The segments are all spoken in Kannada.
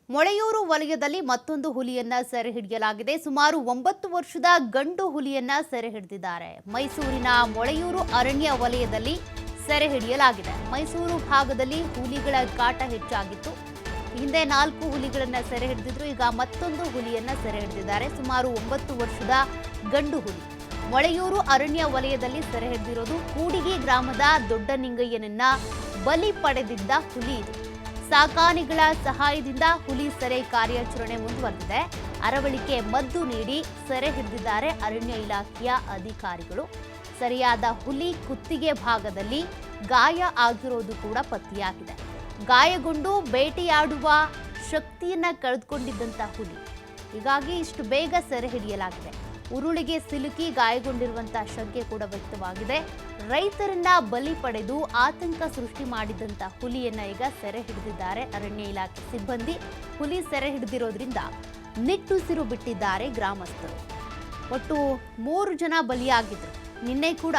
ಮೊಳೆಯೂರು ವಲಯದಲ್ಲಿ ಮತ್ತೊಂದು ಹುಲಿಯನ್ನ ಸೆರೆ ಹಿಡಿಯಲಾಗಿದೆ. ಸುಮಾರು 9 ವರ್ಷದ ಗಂಡು ಹುಲಿಯನ್ನ ಸೆರೆ ಹಿಡಿದಿದ್ದಾರೆ. ಮೈಸೂರಿನ ಮೊಳೆಯೂರು ಅರಣ್ಯ ವಲಯದಲ್ಲಿ ಸೆರೆ ಹಿಡಿಯಲಾಗಿದೆ. ಮೈಸೂರು ಭಾಗದಲ್ಲಿ ಹುಲಿಗಳ ಕಾಟ ಹೆಚ್ಚಾಗಿತ್ತು. ಹಿಂದೆ 4 ಹುಲಿಗಳನ್ನ ಸೆರೆ ಹಿಡಿದಿದ್ರು. ಈಗ ಮತ್ತೊಂದು ಹುಲಿಯನ್ನ ಸೆರೆ ಹಿಡಿದಿದ್ದಾರೆ. ಸುಮಾರು 9 ವರ್ಷದ ಗಂಡು ಹುಲಿ ಮೊಳೆಯೂರು ಅರಣ್ಯ ವಲಯದಲ್ಲಿ ಸೆರೆ ಹಿಡಿದಿರೋದು. ಕೂಡಿಗೆ ಗ್ರಾಮದ ದೊಡ್ಡ ನಿಂಗಯ್ಯನನ್ನ ಬಲಿ ಪಡೆದಿದ್ದ ಹುಲಿ ಇದು. ಸಾಕಾನೆಗಳ ಸಹಾಯದಿಂದ ಹುಲಿ ಸೆರೆ ಕಾರ್ಯಾಚರಣೆ ಮುಂದುವರೆದಿದೆ. ಅರವಳಿಕೆ ಮದ್ದು ನೀಡಿ ಸೆರೆ ಹಿಡಿದಿದ್ದಾರೆ ಅರಣ್ಯ ಇಲಾಖೆಯ ಅಧಿಕಾರಿಗಳು. ಸರಿಯಾದ ಹುಲಿ ಕುತ್ತಿಗೆ ಭಾಗದಲ್ಲಿ ಗಾಯ ಆಗಿರೋದು ಕೂಡ ಪತ್ತೆಯಾಗಿದೆ. ಗಾಯಗೊಂಡು ಬೇಟೆಯಾಡುವ ಶಕ್ತಿಯನ್ನ ಕಳೆದುಕೊಂಡಿದ್ದಂಥ ಹುಲಿ, ಹೀಗಾಗಿ ಇಷ್ಟು ಬೇಗ ಸೆರೆ ಹಿಡಿಯಲಾಗಿದೆ. ಉರುಳಿಗೆ ಸಿಲುಕಿ ಗಾಯಗೊಂಡಿರುವಂತಹ ಶಂಕೆ ಕೂಡ ವ್ಯಕ್ತವಾಗಿದೆ. ರೈತರನ್ನ ಬಲಿ ಪಡೆದು ಆತಂಕ ಸೃಷ್ಟಿ ಮಾಡಿದಂತ ಹುಲಿಯನ್ನ ಈಗ ಸೆರೆ ಹಿಡಿದಿದ್ದಾರೆ ಅರಣ್ಯ ಇಲಾಖೆ ಸಿಬ್ಬಂದಿ. ಹುಲಿ ಸೆರೆ ಹಿಡಿದಿರೋದ್ರಿಂದ ನಿಟ್ಟುಸಿರು ಬಿಟ್ಟಿದ್ದಾರೆ ಗ್ರಾಮಸ್ಥರು. ಒಟ್ಟು 3 ಜನ ಬಲಿಯಾಗಿದ್ರು. ನಿನ್ನೆ ಕೂಡ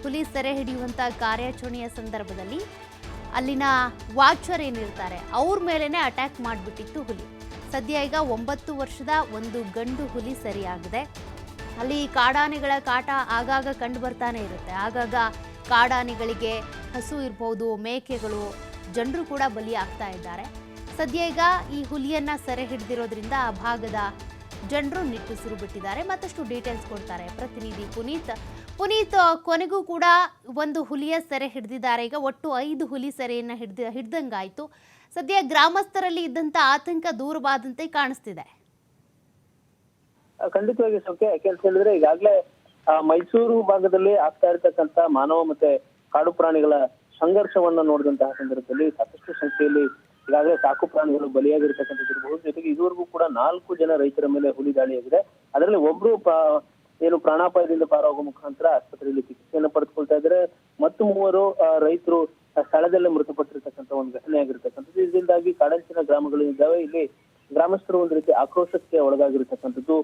ಹುಲಿ ಸೆರೆ ಹಿಡಿಯುವಂತ ಕಾರ್ಯಾಚರಣೆಯ ಸಂದರ್ಭದಲ್ಲಿ ಅಲ್ಲಿನ ವಾಚರ್ ಏನಿರ್ತಾರೆ ಅವ್ರ ಮೇಲೇನೆ ಅಟ್ಯಾಕ್ ಮಾಡಿಬಿಟ್ಟಿತ್ತು ಹುಲಿ. ಸದ್ಯ ಈಗ 9 ವರ್ಷದ ಒಂದು ಗಂಡು ಹುಲಿ ಸೆರೆಯಾಗಿದೆ. ಅಲ್ಲಿ ಕಾಡಾನೆಗಳ ಕಾಟ ಆಗಾಗ ಕಂಡು ಬರ್ತಾನೆ ಇರುತ್ತೆ. ಆಗಾಗ ಕಾಡಾನೆಗಳಿಗೆ ಹಸು ಇರ್ಬೋದು, ಮೇಕೆಗಳು, ಜನರು ಕೂಡ ಬಲಿ ಆಗ್ತಾ ಇದ್ದಾರೆ. ಸದ್ಯ ಈಗ ಈ ಹುಲಿಯನ್ನ ಸೆರೆ ಹಿಡಿದಿರೋದ್ರಿಂದ ಆ ಭಾಗದ ಜನರು ನಿಟ್ಟುಸಿರು ಬಿಟ್ಟಿದ್ದಾರೆ. ಮತ್ತಷ್ಟು ಡೀಟೇಲ್ಸ್ ಕೊಡ್ತಾರೆ ಪ್ರತಿನಿಧಿ ಪುನೀತ್. ಕೊನೆಗೂ ಕೂಡ ಒಂದು ಹುಲಿಯ ಸೆರೆ ಹಿಡಿದಿದ್ದಾರೆ. ಈಗ ಒಟ್ಟು 5 ಹುಲಿ ಸೆರೆಯನ್ನ ಹಿಡ್ದಂಗಾಯ್ತು. ಸದ್ಯ ಗ್ರಾಮಸ್ಥರಲ್ಲಿ ಇದ್ದಂತ ಆತಂಕ ದೂರವಾದಂತೆ ಕಾಣಿಸ್ತಿದೆ. ಖಂಡಿತವಾಗಿ ಸೌಖ್ಯ. ಯಾಕೆ ಅಂತ ಹೇಳಿದ್ರೆ ಈಗಾಗಲೇ ಮೈಸೂರು ಭಾಗದಲ್ಲಿ ಆಗ್ತಾ ಇರತಕ್ಕಂತ ಮಾನವ ಮತ್ತೆ ಕಾಡು ಪ್ರಾಣಿಗಳ ಸಂಘರ್ಷವನ್ನ ನೋಡಿದಂತಹ ಸಂದರ್ಭದಲ್ಲಿ ಸಾಕಷ್ಟು ಸಂಖ್ಯೆಯಲ್ಲಿ ಈಗಾಗಲೇ ಸಾಕು ಪ್ರಾಣಿಗಳು ಬಲಿಯಾಗಿರ್ತಕ್ಕಂಥದ್ದು. ಜೊತೆಗೆ ಇದುವರೆಗೂ ಕೂಡ 4 ಜನ ರೈತರ ಮೇಲೆ ಹುಲಿ ದಾಳಿಯಾಗಿದೆ. ಅದರಲ್ಲಿ ಒಬ್ರು ಏನು ಪ್ರಾಣಾಪಾಯದಿಂದ ಪಾರಾಗುವ ಮುಖಾಂತರ ಆಸ್ಪತ್ರೆಯಲ್ಲಿ ಚಿಕಿತ್ಸೆಯನ್ನು ಪಡೆದುಕೊಳ್ತಾ ಇದ್ದಾರೆ. ಮತ್ತು 3 ರೈತರು ಸ್ಥಳದಲ್ಲೇ ಮೃತಪಟ್ಟಿರ್ತಕ್ಕಂಥ ಒಂದು ಘಟನೆ ಆಗಿರ್ತಕ್ಕಂಥದ್ದು. ಇದರಿಂದಾಗಿ ಕಾಡಂಚಿನ ಗ್ರಾಮಗಳಿದ್ದಾವೆ. ಇಲ್ಲಿ ಗ್ರಾಮಸ್ಥರು ಒಂದು ರೀತಿ ಆಕ್ರೋಶಕ್ಕೆ ಒಳಗಾಗಿರ್ತಕ್ಕಂಥದ್ದು.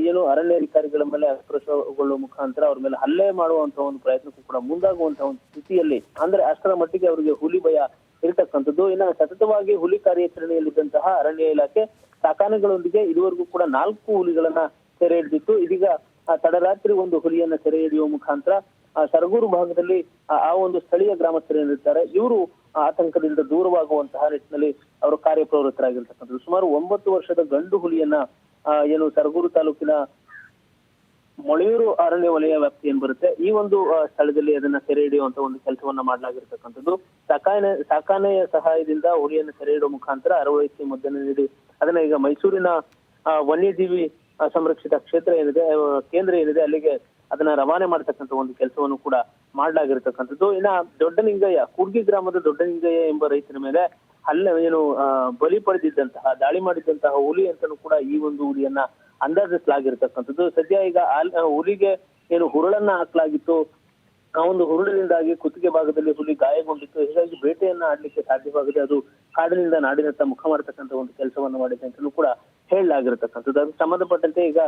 ಏನು ಅರಣ್ಯಾಧಿಕಾರಿಗಳ ಮೇಲೆ ಆಕ್ರೋಶಗೊಳ್ಳುವ ಮುಖಾಂತರ ಅವ್ರ ಮೇಲೆ ಹಲ್ಲೆ ಮಾಡುವಂತಹ ಒಂದು ಪ್ರಯತ್ನಕ್ಕೂ ಕೂಡ ಮುಂದಾಗುವಂತಹ ಒಂದು ಸ್ಥಿತಿಯಲ್ಲಿ, ಅಂದ್ರೆ ಅಷ್ಟರ ಮಟ್ಟಿಗೆ ಅವರಿಗೆ ಹುಲಿ ಭಯ ಇರತಕ್ಕಂಥದ್ದು. ಇನ್ನು ಸತತವಾಗಿ ಹುಲಿ ಕಾರ್ಯಾಚರಣೆಯಲ್ಲಿದ್ದಂತಹ ಅರಣ್ಯ ಇಲಾಖೆ ಸಾಕಾನೆಗಳೊಂದಿಗೆ ಇದುವರೆಗೂ ಕೂಡ 4 ಹುಲಿಗಳನ್ನ ಸೆರೆ ಹಿಡಿದಿತ್ತು. ಇದೀಗ ತಡರಾತ್ರಿ ಒಂದು ಹುಲಿಯನ್ನ ಸೆರೆ ಹಿಡಿಯುವ ಮುಖಾಂತರ ಸರಗೂರು ಭಾಗದಲ್ಲಿ ಆ ಒಂದು ಸ್ಥಳೀಯ ಗ್ರಾಮಸ್ಥರು ಏನಿರ್ತಾರೆ ಇವರು ಆತಂಕದಿಂದ ದೂರವಾಗುವಂತಹ ನಿಟ್ಟಿನಲ್ಲಿ ಅವರು ಕಾರ್ಯಪ್ರವೃತ್ತರಾಗಿರ್ತಕ್ಕಂಥದ್ದು. ಸುಮಾರು 9 ವರ್ಷದ ಗಂಡು ಹುಲಿಯನ್ನ ಏನು ಸರಗೂರು ತಾಲೂಕಿನ ಮೊಳೆಯೂರು ಅರಣ್ಯ ವಲಯ ವ್ಯಾಪ್ತಿ ಏನ್ ಬರುತ್ತೆ ಈ ಒಂದು ಸ್ಥಳದಲ್ಲಿ ಅದನ್ನ ಸೆರೆ ಹಿಡಿಯುವಂತ ಒಂದು ಕೆಲಸವನ್ನ ಮಾಡಲಾಗಿರ್ತಕ್ಕಂಥದ್ದು. ಸಾಕಾನೆಯ ಸಹಾಯದಿಂದ ಹುಲಿಯನ್ನು ಸೆರೆ ಹಿಡಿಯುವ ಮುಖಾಂತರ ಅರವಳಿಕೆ ಮದ್ದನ್ನು ನೀಡಿ ಅದನ್ನ ಈಗ ಮೈಸೂರಿನ ವನ್ಯಜೀವಿ ಸಂರಕ್ಷಿತ ಕೇಂದ್ರ ಏನಿದೆ ಅಲ್ಲಿಗೆ ಅದನ್ನ ರವಾನೆ ಮಾಡತಕ್ಕಂಥ ಒಂದು ಕೆಲಸವನ್ನು ಕೂಡ ಮಾಡಲಾಗಿರ್ತಕ್ಕಂಥದ್ದು. ಇನ್ನ ದೊಡ್ಡನಿಂಗಯ್ಯ, ಕೂಡ್ಗಿ ಗ್ರಾಮದ ದೊಡ್ಡನಿಂಗಯ್ಯ ಎಂಬ ರೈತನ ಮೇಲೆ ಏನು ಬಲಿ ಪಡೆದಿದ್ದಂತಹ ದಾಳಿ ಮಾಡಿದ್ದಂತಹ ಹುಲಿ ಅಂತಾನೂ ಕೂಡ ಈ ಒಂದು ಹುಲಿಯನ್ನ ಅಂದಾಜಿಸಲಾಗಿರ್ತಕ್ಕಂಥದ್ದು. ಸದ್ಯ ಈಗ ಹುಲಿಗೆ ಏನು ಹುರುಳನ್ನ ಹಾಕಲಾಗಿತ್ತು, ಆ ಒಂದು ಹುರುಳಿನಿಂದಾಗಿ ಕುತ್ತಿಗೆ ಭಾಗದಲ್ಲಿ ಹುಲಿ ಗಾಯಗೊಂಡಿತ್ತು. ಹೀಗಾಗಿ ಬೇಟೆಯನ್ನ ಆಡ್ಲಿಕ್ಕೆ ಸಾಧ್ಯವಾಗದೆ ಅದು ಕಾಡಿನಿಂದ ನಾಡಿನತ್ತ ಮುಖ ಮಾಡತಕ್ಕಂಥ ಒಂದು ಕೆಲಸವನ್ನು ಮಾಡಿದೆ ಅಂತಲೂ ಕೂಡ ಹೇಳಲಾಗಿರ್ತಕ್ಕಂಥದ್ದು. ಅದಕ್ಕೆ ಸಂಬಂಧಪಟ್ಟಂತೆ ಈಗ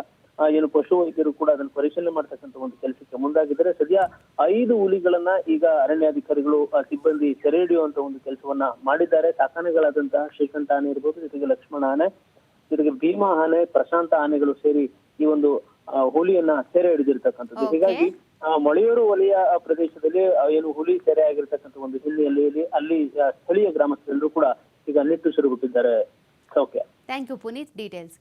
ಏನು ಪಶು ವೈದ್ಯರು ಕೂಡ ಅದನ್ನು ಪರಿಶೀಲನೆ ಮಾಡತಕ್ಕಂಥ ಒಂದು ಕೆಲಸಕ್ಕೆ ಮುಂದಾಗಿದ್ದಾರೆ. ಸದ್ಯ 5 ಹುಲಿಗಳನ್ನ ಈಗ ಅರಣ್ಯಾಧಿಕಾರಿಗಳು ಸಿಬ್ಬಂದಿ ಸೆರೆ ಹಿಡಿಯುವಂತ ಒಂದು ಕೆಲಸವನ್ನ ಮಾಡಿದ್ದಾರೆ. ಸಾಕಾನೆಗಳಾದಂತಹ ಶ್ರೀಕಂಠ ಆನೆ ಇರ್ಬೋದು, ಜೊತೆಗೆ ಲಕ್ಷ್ಮಣ ಆನೆ, ಜೊತೆಗೆ ಭೀಮಾ ಆನೆ, ಪ್ರಶಾಂತ ಆನೆಗಳು ಸೇರಿ ಈ ಒಂದು ಹುಲಿಯನ್ನ ಸೆರೆ ಹಿಡಿದಿರ್ತಕ್ಕಂಥದ್ದು. ಹೀಗಾಗಿ ಮೊಳೆಯೂರು ವಲಯ ಪ್ರದೇಶದಲ್ಲಿ ಏನು ಹುಲಿ ಸೆರೆ ಆಗಿರ್ತಕ್ಕಂಥ ಒಂದು ಹಿನ್ನೆಲೆಯಲ್ಲಿ ಅಲ್ಲಿ ಸ್ಥಳೀಯ ಗ್ರಾಮಸ್ಥರೆಲ್ಲರೂ ಕೂಡ ಈಗ ನಿಟ್ಟುಸಿರು ಬಿಟ್ಟಿದ್ದಾರೆ. ಸೌಖ್ಯ. Thank you Puneeth details.